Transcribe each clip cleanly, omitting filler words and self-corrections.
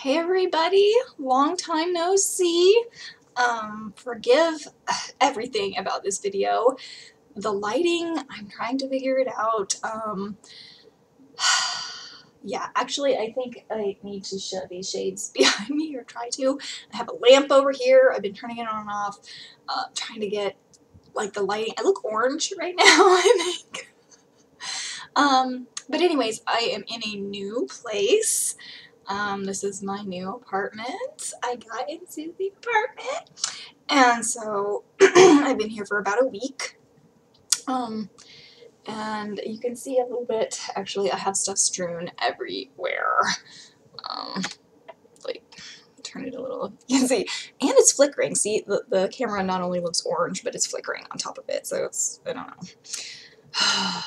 Hey everybody, long time no see. Forgive everything about this video. The lighting, I'm trying to figure it out. Yeah, actually I think I need to shove these shades behind me, or try to. I have a lamp over here. I've been turning it on and off, trying to get like the lighting. I look orange right now, I think. But anyways, I am in a new place. This is my new apartment. I got into the apartment, and so I've been here for about a week. And you can see a little bit, actually I have stuff strewn everywhere. Like, turn it a little, you can see, and it's flickering. See, the camera not only looks orange, but it's flickering on top of it, so it's, I don't know.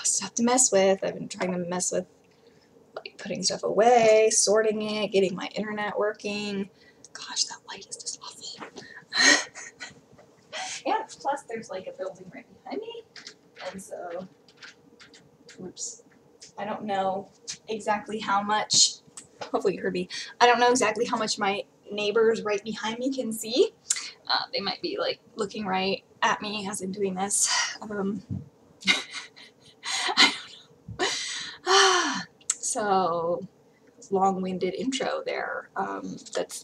Stuff to mess with. I've been trying to mess with like putting stuff away, sorting it, getting my internet working. Gosh, that light is just awful. And plus there's like a building right behind me, and so, oops, I don't know exactly how much, hopefully you heard me, I don't know exactly how much my neighbors right behind me can see. They might be like looking right at me as I'm doing this. I don't know. So, long-winded intro there.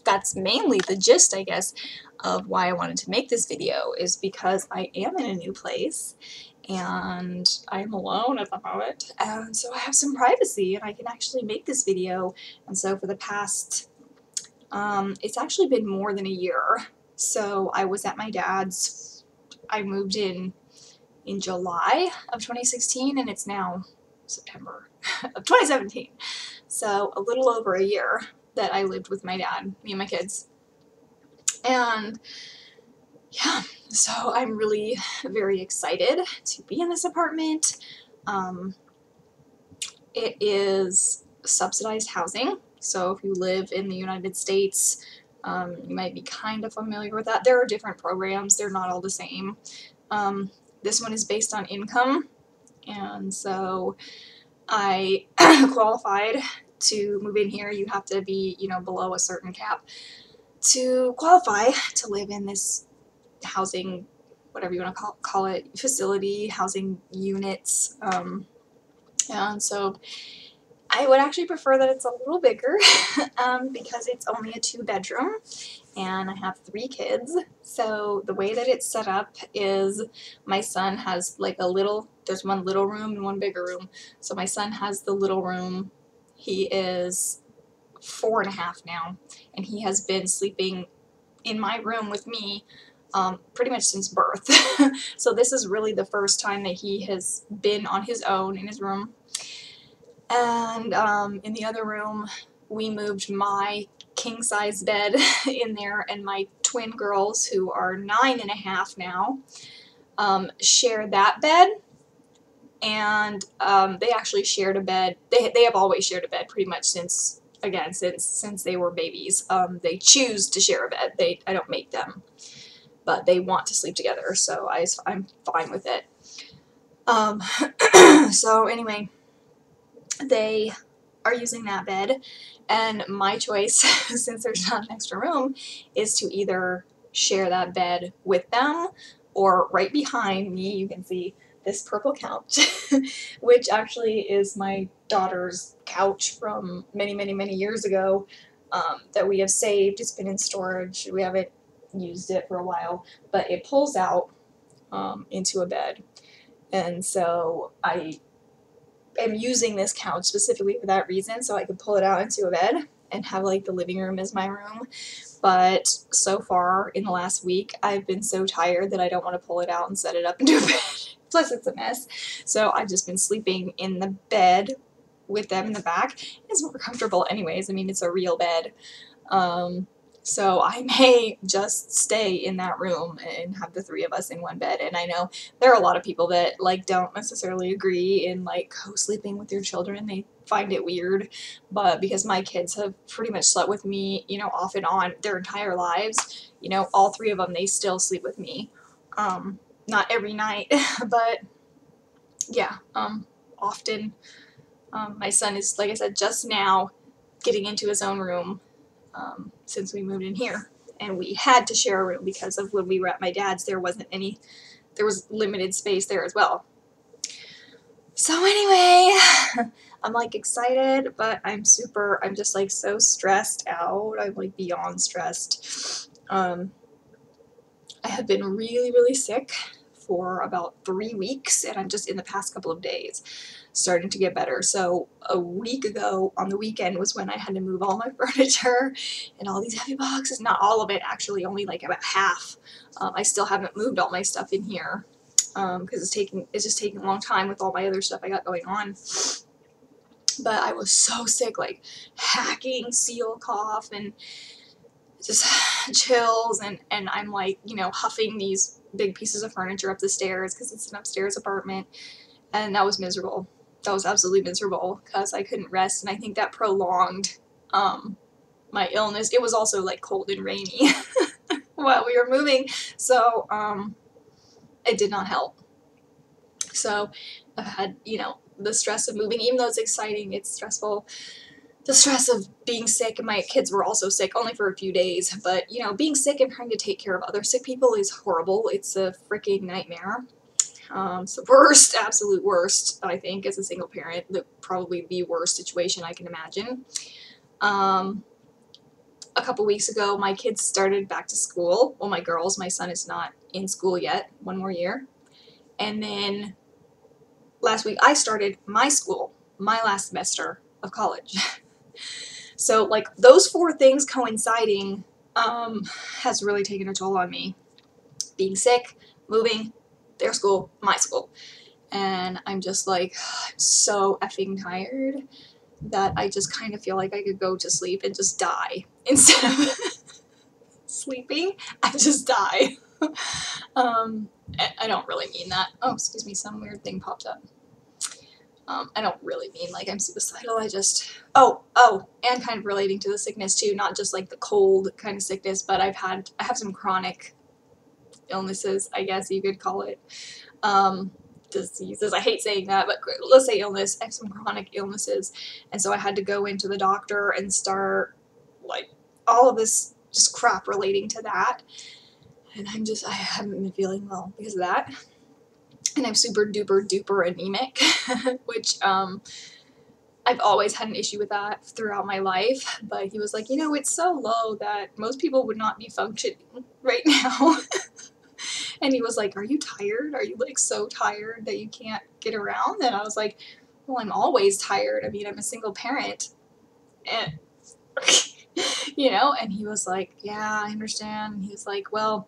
That's mainly the gist, I guess, of why I wanted to make this video, is because I am in a new place and I'm alone at the moment, and so I have some privacy and I can actually make this video. And so for the past, it's actually been more than a year. So I was at my dad's, I moved in July of 2016, and it's now September of 2017. So a little over a year that I lived with my dad, me and my kids. And yeah, so I'm really very excited to be in this apartment. It is subsidized housing. So if you live in the United States, you might be kind of familiar with that. There are different programs. They're not all the same. This one is based on income. And so I qualified to move in here. You have to be, below a certain cap to qualify to live in this housing, whatever you want to call it, facility, housing units. And so I would actually prefer that it's a little bigger because it's only a 2-bedroom and I have 3 kids. So the way that it's set up is my son has like there's one little room and one bigger room. So my son has the little room. He is 4.5 now, and he has been sleeping in my room with me pretty much since birth. So this is really the first time that he has been on his own in his room. And in the other room, we moved my king-size bed in there, and my twin girls, who are 9.5 now, share that bed. And they actually shared a bed. They have always shared a bed pretty much since they were babies. They choose to share a bed. I don't make them, but they want to sleep together, so I'm fine with it. So anyway, they are using that bed, and my choice, since there's not an extra room, is to either share that bed with them, or right behind me you can see this purple couch, which actually is my daughter's couch from many, many, many years ago, that we have saved. It's been in storage. We haven't used it for a while, but it pulls out into a bed, and so I am using this couch specifically for that reason, so I could pull it out into a bed and have like the living room as my room. But so far in the last week, I've been so tired that I don't want to pull it out and set it up into a bed. Plus it's a mess. So I've just been sleeping in the bed with them in the back. It's more comfortable anyways. I mean, it's a real bed. So I may just stay in that room and have the 3 of us in one bed. And I know there are a lot of people that like don't necessarily agree in like co-sleeping with their children. They find it weird, but because my kids have pretty much slept with me, off and on their entire lives, all 3 of them, they still sleep with me. Not every night, but yeah, often. My son is, like I said, just now getting into his own room. since we moved in here. And we had to share a room because of when we were at my dad's, there was limited space there as well. So anyway, I'm like excited, but I'm just like so stressed out. I'm like beyond stressed. I have been really, really sick for about 3 weeks, and I'm just in the past couple of days starting to get better. So a week ago on the weekend was when I had to move all my furniture and all these heavy boxes. Not all of it, actually, only like about half. I still haven't moved all my stuff in here because it's just taking a long time with all my other stuff I got going on. But I was so sick, like hacking, seal cough, and just chills, and I'm like, you know, huffing these big pieces of furniture up the stairs because it's an upstairs apartment, and that was miserable. That was absolutely miserable because I couldn't rest, and I think that prolonged my illness. It was also like cold and rainy while we were moving, so it did not help. So I've had, you know, the stress of moving, even though it's exciting, it's stressful. The stress of being sick, and my kids were also sick, only for a few days, but, you know, being sick and trying to take care of other sick people is horrible. It's a freaking nightmare. It's the worst, absolute worst, I think, as a single parent, probably the worst situation I can imagine. A couple weeks ago, my kids started back to school. Well, my girls, my son is not in school yet, one more year. And then last week, I started my school, my last semester of college. So, like, those 4 things coinciding has really taken a toll on me. Being sick, moving, their school, my school. And I'm just like, I'm so effing tired that I just kind of feel like I could go to sleep and just die. Instead of sleeping, I just die. I don't really mean that. Oh, excuse me, some weird thing popped up. I don't really mean like I'm suicidal. I just, and kind of relating to the sickness too, not just like the cold kind of sickness, but I have some chronic illnesses, I guess you could call it. Diseases. I hate saying that, but let's say illness. I have some chronic illnesses, and so I had to go into the doctor and start like all of this just crap relating to that. And I haven't been feeling well because of that. And I'm super duper duper anemic, which I've always had an issue with that throughout my life. But he was like, you know, it's so low that most people would not be functioning right now. And he was like, are you tired? Are you like so tired that you can't get around? And I was like, well, I'm always tired. I mean, I'm a single parent. And, you know, and he was like, yeah, I understand. And he was like, well,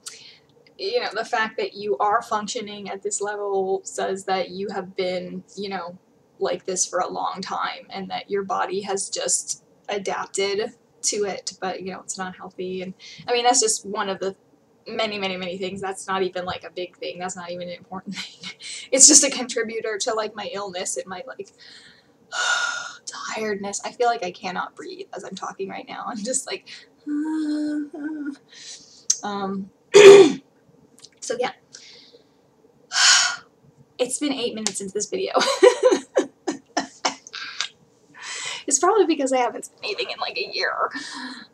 you know, the fact that you are functioning at this level says that you have been, you know, like this for a long time, and that your body has just adapted to it, but, you know, it's not healthy. And I mean, that's just one of the many, many, many things. That's not even like a big thing. That's not even an important thing. It's just a contributor to like my illness and my like tiredness. I feel like I cannot breathe as I'm talking right now. I'm just like, so yeah, it's been 8 minutes into this video. It's probably because I haven't been eating in like a year.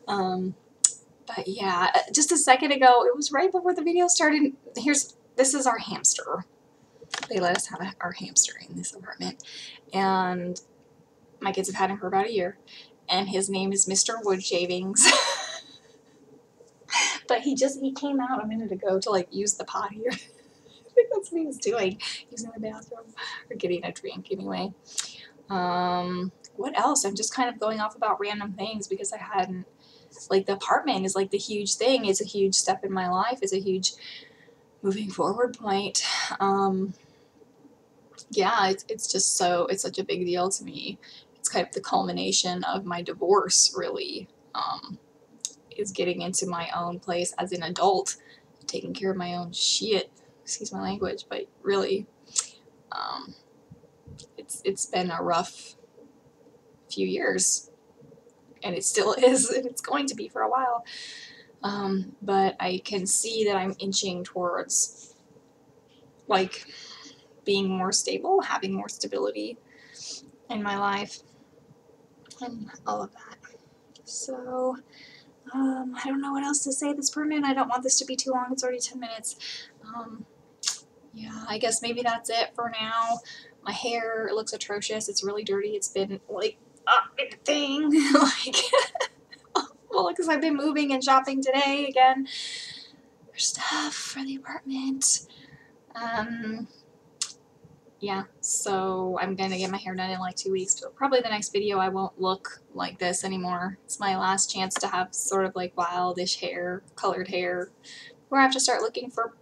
But yeah, just a second ago, it was right before the video started. This is our hamster. They let us have our hamster in this apartment, and my kids have had him for about a year, and his name is Mr. Wood Shavings. But he came out a minute ago to like use the pot here. I think that's what he was doing, using the bathroom or getting a drink anyway. What else? I'm just kind of going off about random things because I hadn't, like, the apartment is like the huge thing. It's a huge step in my life. It's a huge moving forward point. Yeah, it's just it's such a big deal to me. It's kind of the culmination of my divorce, really, is getting into my own place as an adult, taking care of my own shit. Excuse my language, but really, it's been a rough few years, and it still is, and it's going to be for a while. But I can see that I'm inching towards like being more stable, having more stability in my life, and all of that. So I don't know what else to say that's pertinent. I don't want this to be too long. It's already 10 minutes. Yeah, I guess maybe that's it for now. My hair, it looks atrocious. It's really dirty. It's been like up in the thing. Like, well, because I've been moving and shopping today again for stuff for the apartment. Yeah, so I'm gonna get my hair done in like 2 weeks. So probably the next video I won't look like this anymore. It's my last chance to have sort of like wildish hair, colored hair, where I have to start looking for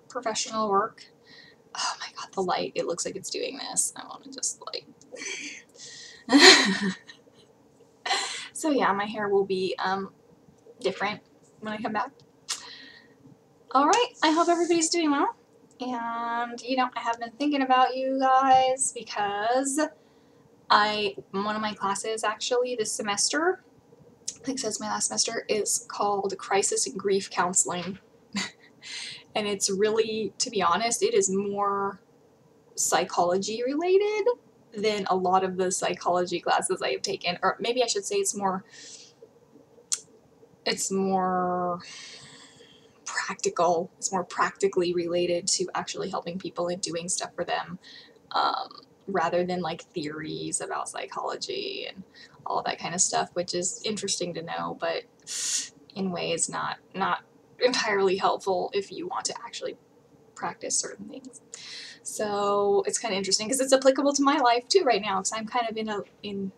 professional work. Oh my god, the light, it looks like it's doing this. I want to just like... So yeah, my hair will be different when I come back. Alright, I hope everybody's doing well. And, you know, I have been thinking about you guys because one of my classes actually this semester, I think so it's my last semester, is called Crisis and Grief Counseling. And it's really, to be honest, it is more psychology related than a lot of the psychology classes I have taken. Or maybe I should say it's more practical. It's more practically related to actually helping people and doing stuff for them, rather than like theories about psychology and all that kind of stuff, which is interesting to know, but in ways not entirely helpful if you want to actually practice certain things. So it's kind of interesting because it's applicable to my life too right now, because I'm kind of in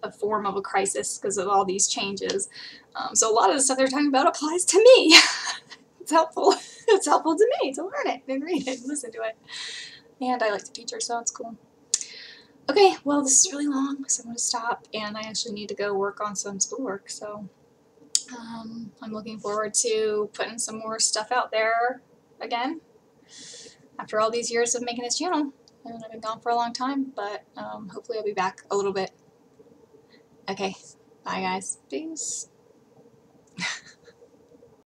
a form of a crisis because of all these changes. So a lot of the stuff they're talking about applies to me. It's helpful. It's helpful to me to learn it and read it and listen to it. And I like to feature, so it's cool. Okay, well, this is really long, so I'm going to stop, and I actually need to go work on some schoolwork, so I'm looking forward to putting some more stuff out there again after all these years of making this channel. And I've been gone for a long time, but hopefully I'll be back a little bit. Okay, bye guys. Peace.